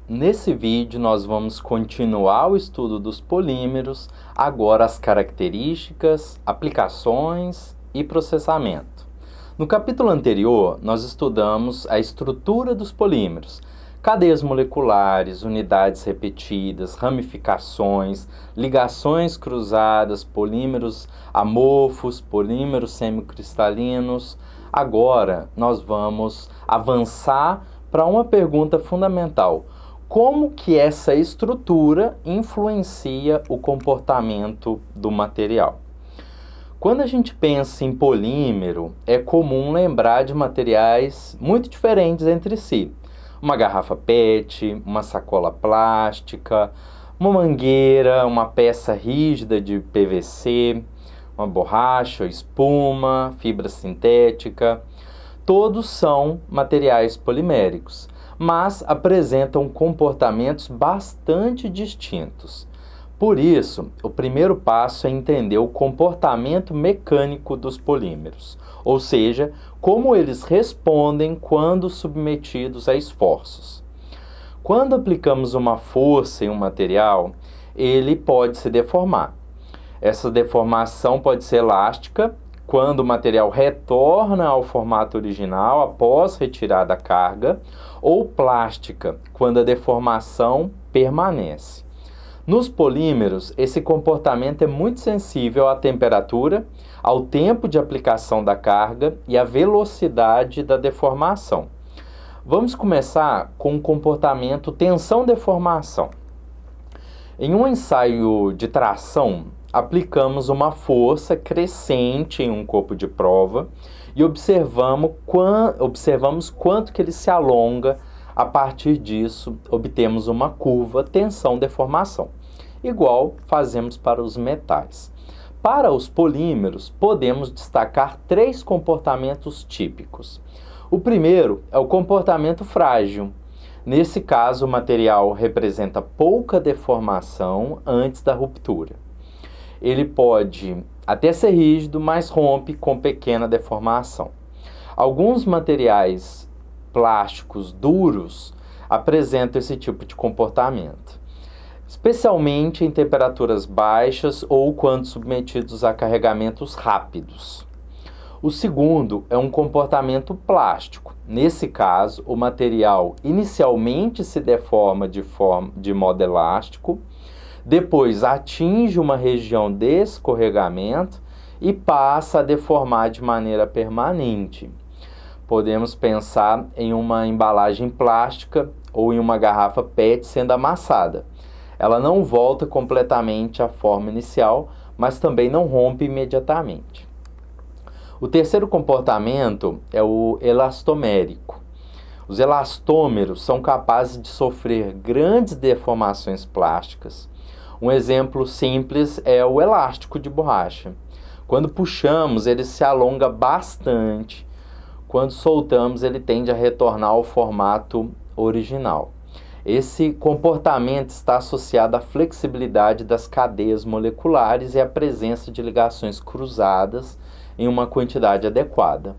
Nesse vídeo nós vamos continuar o estudo dos polímeros, agora as características, aplicações e processamento. No capítulo anterior, nós estudamos a estrutura dos polímeros, cadeias moleculares, unidades repetidas, ramificações, ligações cruzadas, polímeros amorfos, polímeros semicristalinos. Agora nós vamos avançar para uma pergunta fundamental: como que essa estrutura influencia o comportamento do material? Quando a gente pensa em polímero, é comum lembrar de materiais muito diferentes entre si. Uma garrafa PET, uma sacola plástica, uma mangueira, uma peça rígida de PVC, uma borracha, espuma, fibra sintética. Todos são materiais poliméricos, mas apresentam comportamentos bastante distintos. Por isso, o primeiro passo é entender o comportamento mecânico dos polímeros, ou seja, como eles respondem quando submetidos a esforços. Quando aplicamos uma força em um material, ele pode se deformar. Essa deformação pode ser elástica, quando o material retorna ao formato original após retirar da carga, ou plástica, quando a deformação permanece. Nos polímeros, esse comportamento é muito sensível à temperatura, ao tempo de aplicação da carga e à velocidade da deformação. Vamos começar com o comportamento tensão-deformação. Em um ensaio de tração, aplicamos uma força crescente em um corpo de prova e observamos quanto que ele se alonga. A partir disso, obtemos uma curva tensão-deformação, igual fazemos para os metais. Para os polímeros, podemos destacar três comportamentos típicos. O primeiro é o comportamento frágil. Nesse caso, o material representa pouca deformação antes da ruptura. Ele pode até ser rígido, mas rompe com pequena deformação. Alguns materiais plásticos duros apresentam esse tipo de comportamento, especialmente em temperaturas baixas ou quando submetidos a carregamentos rápidos. O segundo é um comportamento plástico. Nesse caso, o material inicialmente se deforma de modo elástico, depois atinge uma região de escorregamento e passa a deformar de maneira permanente. Podemos pensar em uma embalagem plástica ou em uma garrafa PET sendo amassada. Ela não volta completamente à forma inicial, mas também não rompe imediatamente. O terceiro comportamento é o elastomérico. Os elastômeros são capazes de sofrer grandes deformações plásticas. Um exemplo simples é o elástico de borracha. Quando puxamos, ele se alonga bastante. Quando soltamos, ele tende a retornar ao formato original. Esse comportamento está associado à flexibilidade das cadeias moleculares e à presença de ligações cruzadas em uma quantidade adequada.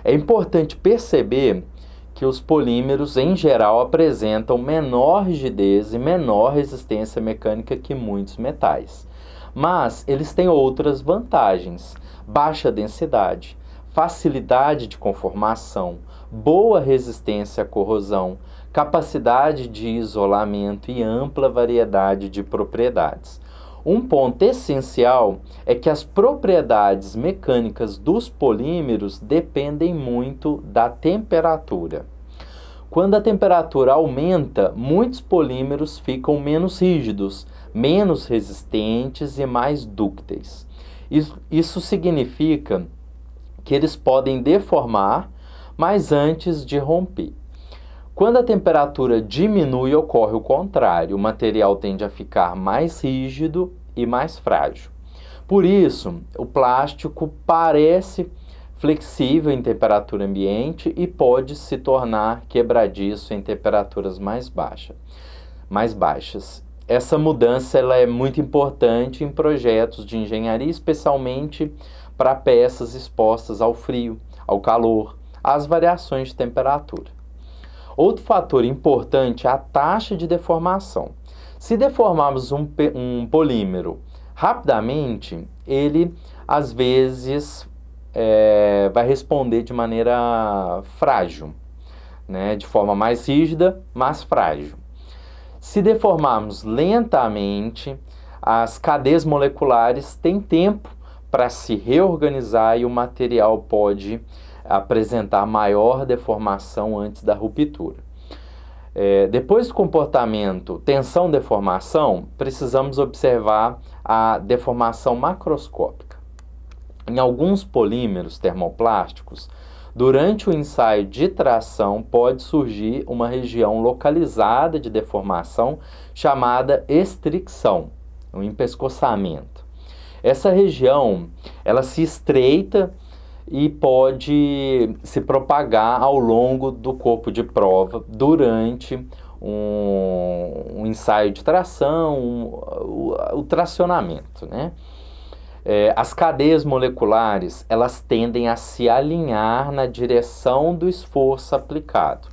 É importante perceber que os polímeros, em geral, apresentam menor rigidez e menor resistência mecânica que muitos metais. Mas eles têm outras vantagens: baixa densidade, facilidade de conformação, boa resistência à corrosão, capacidade de isolamento e ampla variedade de propriedades. Um ponto essencial é que as propriedades mecânicas dos polímeros dependem muito da temperatura. Quando a temperatura aumenta, muitos polímeros ficam menos rígidos, menos resistentes e mais dúcteis. Isso significa que eles podem deformar, mas antes de romper. Quando a temperatura diminui, ocorre o contrário. O material tende a ficar mais rígido e mais frágil. Por isso, o plástico parece flexível em temperatura ambiente e pode se tornar quebradiço em temperaturas mais baixas. Essa mudança ela é muito importante em projetos de engenharia, especialmente para peças expostas ao frio, ao calor, às variações de temperatura. Outro fator importante é a taxa de deformação. Se deformarmos um polímero rapidamente, ele às vezes vai responder de maneira frágil, né? De forma mais rígida, mas frágil. Se deformarmos lentamente, as cadeias moleculares têm tempo para se reorganizar e o material pode apresentar maior deformação antes da ruptura. Depois do comportamento tensão-deformação, precisamos observar a deformação macroscópica. Em alguns polímeros termoplásticos, durante o ensaio de tração, pode surgir uma região localizada de deformação chamada estricção, um empescoçamento. Essa região, ela se estreita e pode se propagar ao longo do corpo de prova durante um ensaio de tração, o tracionamento, né? As cadeias moleculares, elas tendem a se alinhar na direção do esforço aplicado.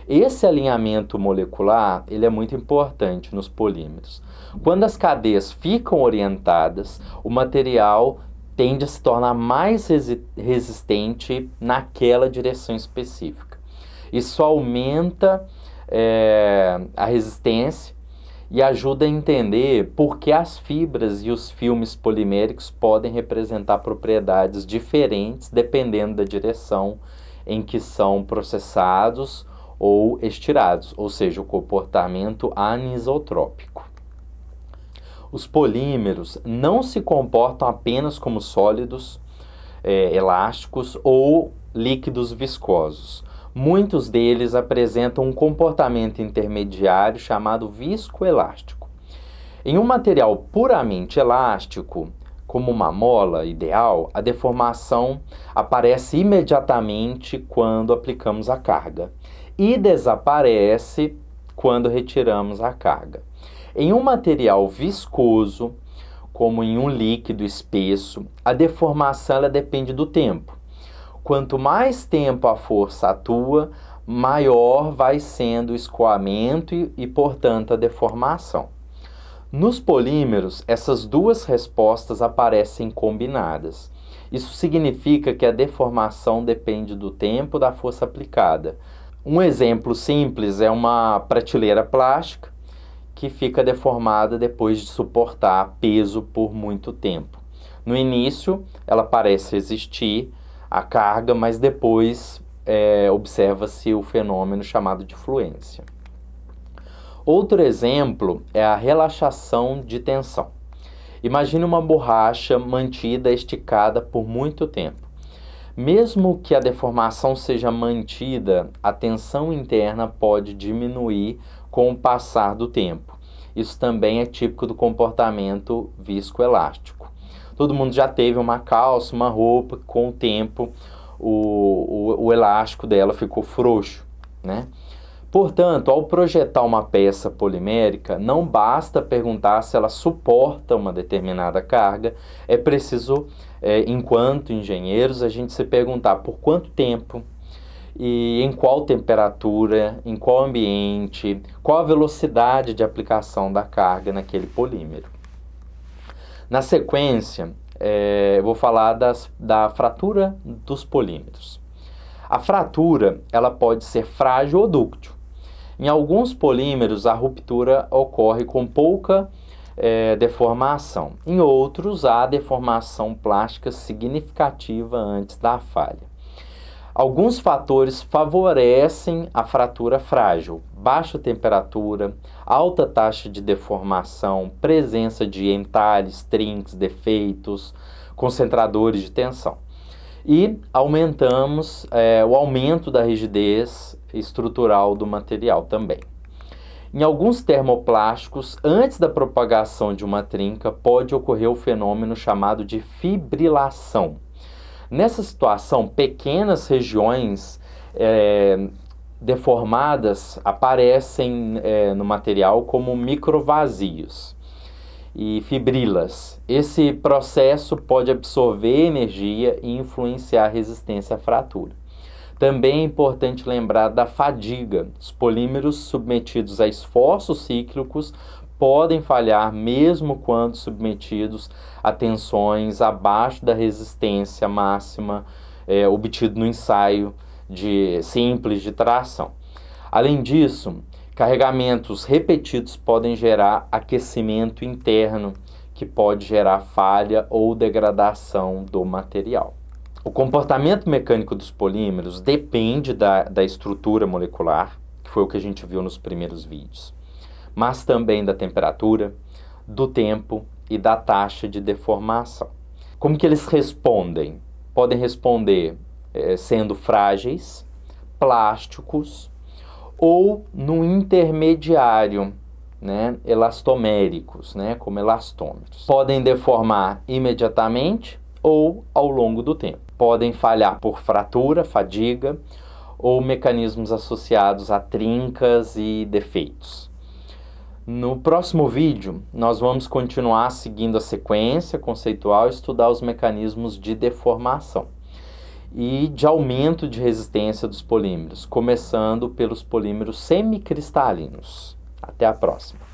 Esse alinhamento molecular, ele é muito importante nos polímeros. Quando as cadeias ficam orientadas, o material tende a se tornar mais resistente naquela direção específica. Isso aumenta a resistência e ajuda a entender por que as fibras e os filmes poliméricos podem representar propriedades diferentes dependendo da direção em que são processados ou estirados, ou seja, o comportamento anisotrópico. Os polímeros não se comportam apenas como sólidos, elásticos ou líquidos viscosos. Muitos deles apresentam um comportamento intermediário chamado viscoelástico. Em um material puramente elástico, como uma mola ideal, a deformação aparece imediatamente quando aplicamos a carga e desaparece quando retiramos a carga. Em um material viscoso, como em um líquido espesso, a deformação ela depende do tempo. Quanto mais tempo a força atua, maior vai sendo o escoamento e, portanto, a deformação. Nos polímeros, essas duas respostas aparecem combinadas. Isso significa que a deformação depende do tempo da força aplicada. Um exemplo simples é uma prateleira plástica que fica deformada depois de suportar peso por muito tempo. No início, ela parece resistir à carga, mas depois observa-se o fenômeno chamado de fluência. Outro exemplo é a relaxação de tensão. Imagine uma borracha mantida esticada por muito tempo. Mesmo que a deformação seja mantida, a tensão interna pode diminuir com o passar do tempo. Isso também é típico do comportamento viscoelástico. Todo mundo já teve uma calça, uma roupa, com o tempo o elástico dela ficou frouxo, né? Portanto, ao projetar uma peça polimérica, não basta perguntar se ela suporta uma determinada carga, é preciso, enquanto engenheiros, a gente se perguntar por quanto tempo e em qual temperatura, em qual ambiente, qual a velocidade de aplicação da carga naquele polímero. Na sequência, eu vou falar da fratura dos polímeros. A fratura ela pode ser frágil ou dúctil. Em alguns polímeros, a ruptura ocorre com pouca deformação. Em outros, há deformação plástica significativa antes da falha. Alguns fatores favorecem a fratura frágil: baixa temperatura, alta taxa de deformação, presença de entalhes, trinques, defeitos, concentradores de tensão. E aumentamos o aumento da rigidez estrutural do material também. Em alguns termoplásticos, antes da propagação de uma trinca, pode ocorrer o fenômeno chamado de fibrilação. Nessa situação, pequenas regiões deformadas aparecem no material como microvazios e fibrilas. Esse processo pode absorver energia e influenciar a resistência à fratura. Também é importante lembrar da fadiga. Os polímeros submetidos a esforços cíclicos podem falhar mesmo quando submetidos a tensões abaixo da resistência máxima obtido no ensaio simples de tração. Além disso, carregamentos repetidos podem gerar aquecimento interno, que pode gerar falha ou degradação do material. O comportamento mecânico dos polímeros depende da estrutura molecular, que foi o que a gente viu nos primeiros vídeos, mas também da temperatura, do tempo e da taxa de deformação. Como que eles respondem? Podem responder sendo frágeis, plásticos ou no intermediário, elastoméricos, como elastômeros. Podem deformar imediatamente ou ao longo do tempo. Podem falhar por fratura, fadiga ou mecanismos associados a trincas e defeitos. No próximo vídeo, nós vamos continuar seguindo a sequência conceitual e estudar os mecanismos de deformação e de aumento de resistência dos polímeros, começando pelos polímeros semicristalinos. Até a próxima!